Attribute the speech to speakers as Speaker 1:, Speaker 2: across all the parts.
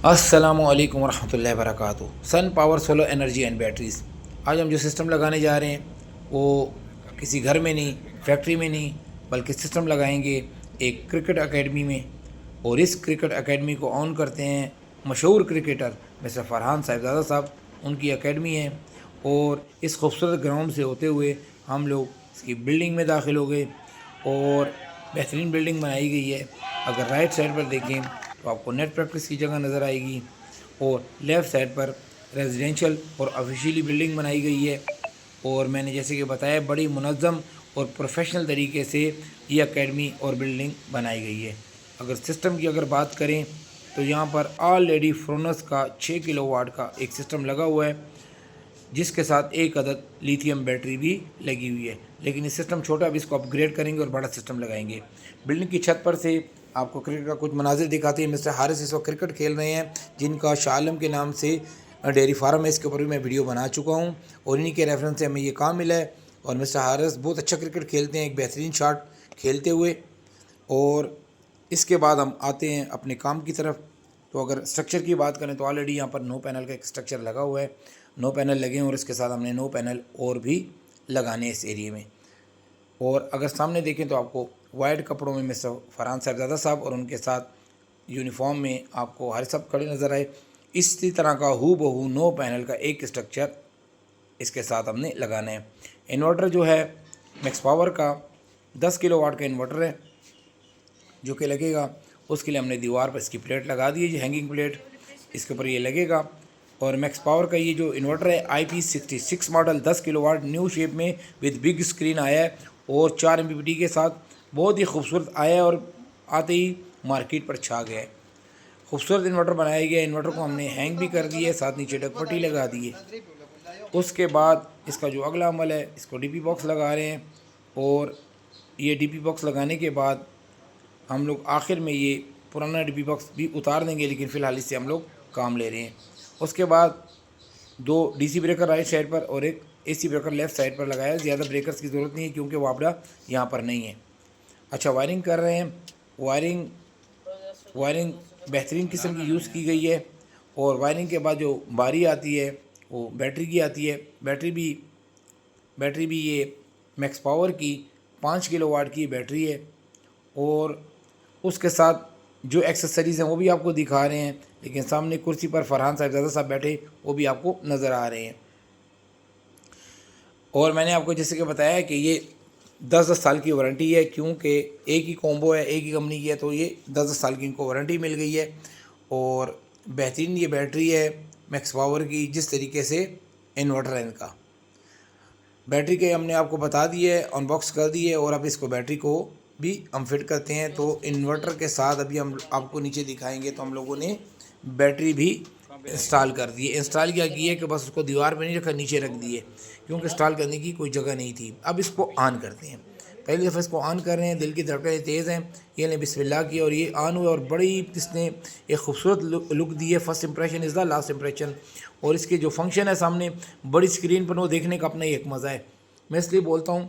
Speaker 1: السلام علیکم ورحمۃ اللہ وبرکاتہ۔ Sun power solar energy and batteries, آج ہم جو سسٹم لگانے جا رہے ہیں وہ کسی گھر میں نہیں، فیکٹری میں نہیں، بلکہ سسٹم لگائیں گے ایک کرکٹ اکیڈمی میں۔ اور اس کرکٹ اکیڈمی کو آن کرتے ہیں مشہور کرکٹر مسٹر فرحان صاحبزادہ صاحب، ان کی اکیڈمی ہے۔ اور اس خوبصورت گراؤنڈ سے ہوتے ہوئے ہم لوگ اس کی بلڈنگ میں داخل ہو گئے، اور بہترین بلڈنگ بنائی گئی ہے۔ اگر رائٹ سائڈ پر دیکھیں تو آپ کو نیٹ پریکٹس کی جگہ نظر آئے گی، اور لیفٹ سائڈ پر ریزیڈینشیل اور آفیشیلی بلڈنگ بنائی گئی ہے۔ اور میں نے جیسے کہ بتایا، بڑی منظم اور پروفیشنل طریقے سے یہ اکیڈمی اور بلڈنگ بنائی گئی ہے۔ اگر سسٹم کی بات کریں تو یہاں پر آلریڈی فرونس کا 6 کلو واٹ کا ایک سسٹم لگا ہوا ہے، جس کے ساتھ ایک عدد لیتھیم بیٹری بھی لگی ہوئی ہے۔ لیکن یہ سسٹم چھوٹا، اب اس کو اپ گریڈ کریں گے اور بڑا سسٹم لگائیں گے۔ بلڈنگ کی چھت پر سے آپ کو کرکٹ کا کچھ مناظر دکھاتے ہیں۔ مسٹر حارث اس وقت کرکٹ کھیل رہے ہیں، جن کا شاہ عالم کے نام سے ڈیری فارم ہے، اس کے اوپر بھی میں ویڈیو بنا چکا ہوں، اور انہی کے ریفرنس سے ہمیں یہ کام ملا ہے۔ اور مسٹر حارث بہت اچھا کرکٹ کھیلتے ہیں، ایک بہترین شاٹ کھیلتے ہوئے۔ اور اس کے بعد ہم آتے ہیں اپنے کام کی طرف۔ تو اگر اسٹرکچر کی بات کریں تو آلریڈی یہاں پر 9 پینل کا ایک اسٹرکچر لگا ہوا ہے، 9 پینل لگے ہیں، اور اس کے ساتھ ہم نے 9 پینل اور بھی لگانے ہیں اس ایریے میں۔ اور اگر سامنے دیکھیں تو آپ کو وائٹ کپڑوں میں مسٹر فرحان صاحبزادہ صاحب اور ان کے ساتھ یونیفارم میں آپ کو حارث صاحب کھڑے نظر آئے۔ اسی طرح کا ہو بہو 9 پینل کا ایک اسٹرکچر اس کے ساتھ ہم نے لگانا ہے۔ انورٹر جو ہے میکس پاور کا 10 کلو واٹ کا انورٹر ہے جو کہ لگے گا۔ اس کے لیے ہم نے دیوار پر اس کی پلیٹ لگا دی ہے، جی ہینگنگ پلیٹ، اس کے اوپر یہ لگے گا۔ اور میکس پاور کا یہ جو انورٹر ہے IP66 model 10 kilo what new shape میں وتھ بگ اسکرین آیا ہے، اور 4 MPPT کے ساتھ بہت ہی خوبصورت آیا ہے، اور آتے ہی مارکیٹ پر چھا گیا ہے۔ خوبصورت انورٹر بنایا گیا ہے۔ انورٹر کو ہم نے ہینگ بھی کر دی ہے، ساتھ نیچے ڈگ پٹی لگا دی ہے۔ اس کے بعد اس کا جو اگلا عمل ہے، اس کو ڈی پی باکس لگا رہے ہیں، اور یہ ڈی پی باکس لگانے کے بعد ہم لوگ آخر میں یہ پرانا ڈی پی باکس بھی اتار دیں گے، لیکن فی الحال اس سے ہم لوگ کام لے رہے ہیں۔ اس کے بعد 2 DC بریکر رائٹ سائڈ پر اور ایک AC بریکر لیفٹ سائڈ پر لگایا ہے۔ زیادہ بریکرز کی ضرورت نہیں ہے کیونکہ وابڈا یہاں پر نہیں ہے۔ اچھا، وائرنگ کر رہے ہیں۔ وائرنگ بہترین قسم کی یوز کی گئی ہے، اور وائرنگ کے بعد جو باری آتی ہے وہ بیٹری کی آتی ہے۔ بیٹری بھی یہ میکس پاور کی 5 کلو واٹ کی بیٹری ہے، اور اس کے ساتھ جو ایکسیسریز ہیں وہ بھی آپ کو دکھا رہے ہیں، لیکن سامنے کرسی پر فرحان صاحبزادہ صاحب بیٹھے وہ بھی آپ کو نظر آ رہے ہیں۔ اور میں نے آپ کو جیسے کہ بتایا ہے کہ یہ 10 سال کی وارنٹی ہے، کیونکہ ایک ہی کومبو ہے، ایک ہی کمپنی کی ہے، تو یہ 10 سال کی ان کو وارنٹی مل گئی ہے۔ اور بہترین یہ بیٹری ہے میکس پاور کی، جس طریقے سے انورٹر ہے ان کا۔ بیٹری کے ہم نے آپ کو بتا دی ہے، ان باکس کر دی ہے، اور اب اس کو بیٹری کو بھی ہم فٹ کرتے ہیں۔ تو انورٹر کے ساتھ ابھی ہم آپ کو نیچے دکھائیں گے، تو ہم لوگوں نے بیٹری بھی انسٹال کر دی ہے۔ انسٹال کیا کی ہے کہ بس اس کو دیوار پہ نہیں رکھا، نیچے رکھ دیے، کیونکہ انسٹال کرنے کی کوئی جگہ نہیں تھی۔ اب اس کو آن کرتے ہیں، پہلی دفعہ اس کو آن کر رہے ہیں، دل کی دھڑکنیں تیز ہیں۔ یہ نے بسم اللہ کیا اور یہ آن ہوا، اور بڑی اس نے ایک خوبصورت لک دی ہے۔ First impression is the last impression. اور اس کے جو فنکشن ہے سامنے بڑی اسکرین پر وہ دیکھنے کا اپنا ہی ایک مزہ ہے۔ میں اس لیے بولتا ہوں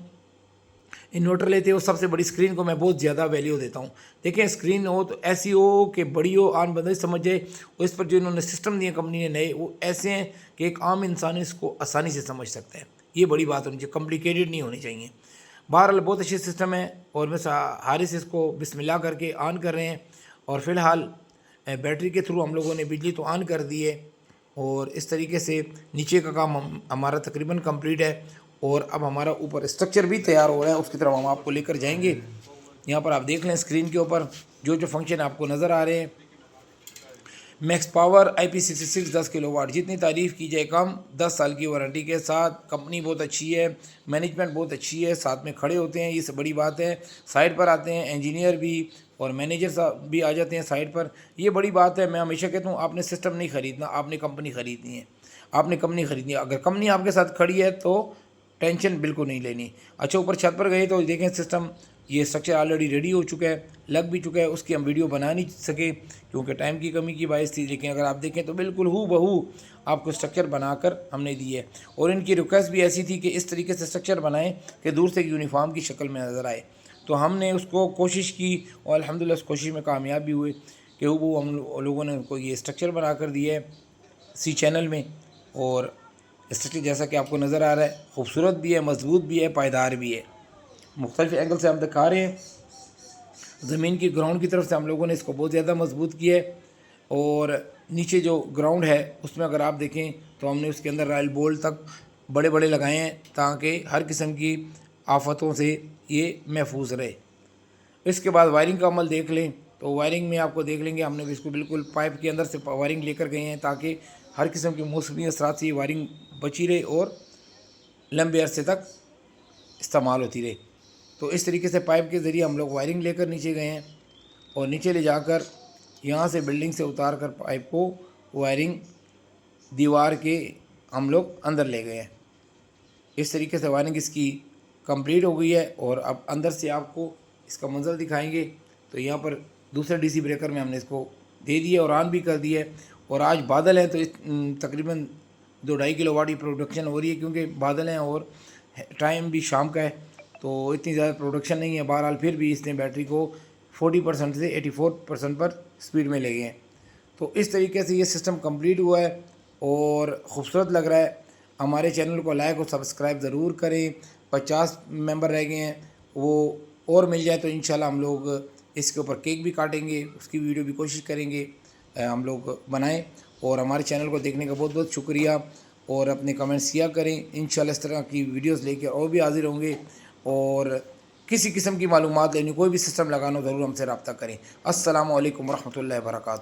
Speaker 1: انورٹر لیتے ہو سب سے بڑی اسکرین کو میں بہت زیادہ ویلیو دیتا ہوں۔ دیکھیں اسکرین ہو تو ایسی ہو کہ بڑی ہو، عام بندہ سمجھ جائے، اور اس پر جو انہوں نے سسٹم دیے کمپنی نے نئے، وہ ایسے ہیں کہ ایک عام انسان اس کو آسانی سے سمجھ سکتا ہے۔ یہ بڑی بات ہونی چاہیے، کمپلیکیٹڈ نہیں ہونی چاہیے۔ بہرحال بہت اچھے سسٹم ہے، اور بس حارث اس کو بسم اللہ کر کے آن کر رہے ہیں۔ اور فی الحال بیٹری کے تھرو ہم لوگوں نے بجلی تو آن کر دی ہے، اور اس طریقے سے نیچے کا کام ہمارا تقریباً کمپلیٹ ہے، اور اب ہمارا اوپر اسٹرکچر بھی تیار ہو رہا ہے، اس کی طرف ہم آپ کو لے کر جائیں گے۔ یہاں پر آپ دیکھ لیں اسکرین کے اوپر جو فنکشن آپ کو نظر آ رہے ہیں۔ Max power IP66 10 kilo what, جتنی تعریف کی جائے کم، 10 سال کی وارنٹی کے ساتھ۔ کمپنی بہت اچھی ہے، مینجمنٹ بہت اچھی ہے، ساتھ میں کھڑے ہوتے ہیں، یہ سب بڑی بات ہے۔ سائٹ پر آتے ہیں انجینئر بھی اور مینیجر صاحب بھی آ جاتے ہیں سائٹ پر، یہ بڑی بات ہے۔ میں ہمیشہ کہتا ہوں آپ نے سسٹم نہیں خریدنا، آپ نے کمپنی خریدنی ہے، آپ نے کمپنی خریدنی ہے۔ اگر کمپنی آپ کے ساتھ کھڑی ہے تو ٹینشن بالکل نہیں لینی۔ اچھا، اوپر چھت پر گئے تو دیکھیں سسٹم، یہ اسٹرکچر آلریڈی ریڈی ہو چکا ہے، لگ بھی چکا ہے۔ اس کی ہم ویڈیو بنا نہیں سکے کیونکہ ٹائم کی کمی کی باعث تھی، لیکن اگر آپ دیکھیں تو بالکل ہو بہو آپ کو اسٹرکچر بنا کر ہم نے دی ہے۔ اور ان کی ریکویسٹ بھی ایسی تھی کہ اس طریقے سے اسٹرکچر بنائیں کہ دور سے یونیفارم کی شکل میں نظر آئے، تو ہم نے اس کو کوشش کی، اور الحمدللہ اس کوشش میں کامیاب بھی ہوئے، کہ وہ ہم لوگوں نے ان کو یہ اسٹرکچر بنا کر دیا ہے سی چینل میں، اور اسٹرکچر جیسا کہ آپ کو نظر آ رہا ہے خوبصورت بھی ہے، مضبوط بھی ہے، پائیدار بھی ہے۔ مختلف اینگل سے ہم دکھا رہے ہیں۔ زمین کی گراؤنڈ کی طرف سے ہم لوگوں نے اس کو بہت زیادہ مضبوط کیا ہے، اور نیچے جو گراؤنڈ ہے اس میں اگر آپ دیکھیں تو ہم نے اس کے اندر رائل بولٹ تک بڑے بڑے لگائے ہیں تاکہ ہر قسم کی آفتوں سے یہ محفوظ رہے۔ اس کے بعد وائرنگ کا عمل دیکھ لیں تو وائرنگ میں آپ کو دیکھ لیں گے ہم نے اس کو بالکل پائپ کے اندر سے وائرنگ لے کر گئے ہیں تاکہ ہر قسم کے موسمی اثرات سے یہ وائرنگ بچی رہے اور لمبے عرصے تک استعمال ہوتی رہے۔ تو اس طریقے سے پائپ کے ذریعے ہم لوگ وائرنگ لے کر نیچے گئے ہیں، اور نیچے لے جا کر یہاں سے بلڈنگ سے اتار کر پائپ کو وائرنگ دیوار کے ہم لوگ اندر لے گئے ہیں۔ اس طریقے سے وائرنگ اس کی کمپلیٹ ہو گئی ہے، اور اب اندر سے آپ کو اس کا منظر دکھائیں گے تو یہاں پر دوسرے ڈی سی بریکر میں ہم نے اس کو دے دیا اور آن بھی کر دیا ہے، اور آج بادل ہیں تو تقریباً 2-2.5 کلو واٹ کی پروڈکشن ہو رہی ہے، کیونکہ بادل ہیں اور ٹائم بھی شام کا ہے تو اتنی زیادہ پروڈکشن نہیں ہے۔ بہرحال پھر بھی اس نے بیٹری کو 40% سے 84% پر سپیڈ میں لے گئے ہیں۔ تو اس طریقے سے یہ سسٹم کمپلیٹ ہوا ہے اور خوبصورت لگ رہا ہے۔ ہمارے چینل کو لائک اور سبسکرائب ضرور کریں۔ 50 ممبر رہ گئے ہیں، وہ اور مل جائے تو انشاءاللہ ہم لوگ اس کے اوپر کیک بھی کاٹیں گے، اس کی ویڈیو بھی کوشش کریں گے ہم لوگ بنائیں۔ اور ہمارے چینل کو دیکھنے کا بہت بہت شکریہ، اور اپنے کمنٹس کیا کریں۔ انشاءاللہ اس طرح کی ویڈیوز لے کے اور بھی حاضر ہوں گے، اور کسی قسم کی معلومات لینی، کوئی بھی سسٹم لگانا ضرور ہم سے رابطہ کریں۔ السلام علیکم ورحمۃ اللہ وبرکاتہ۔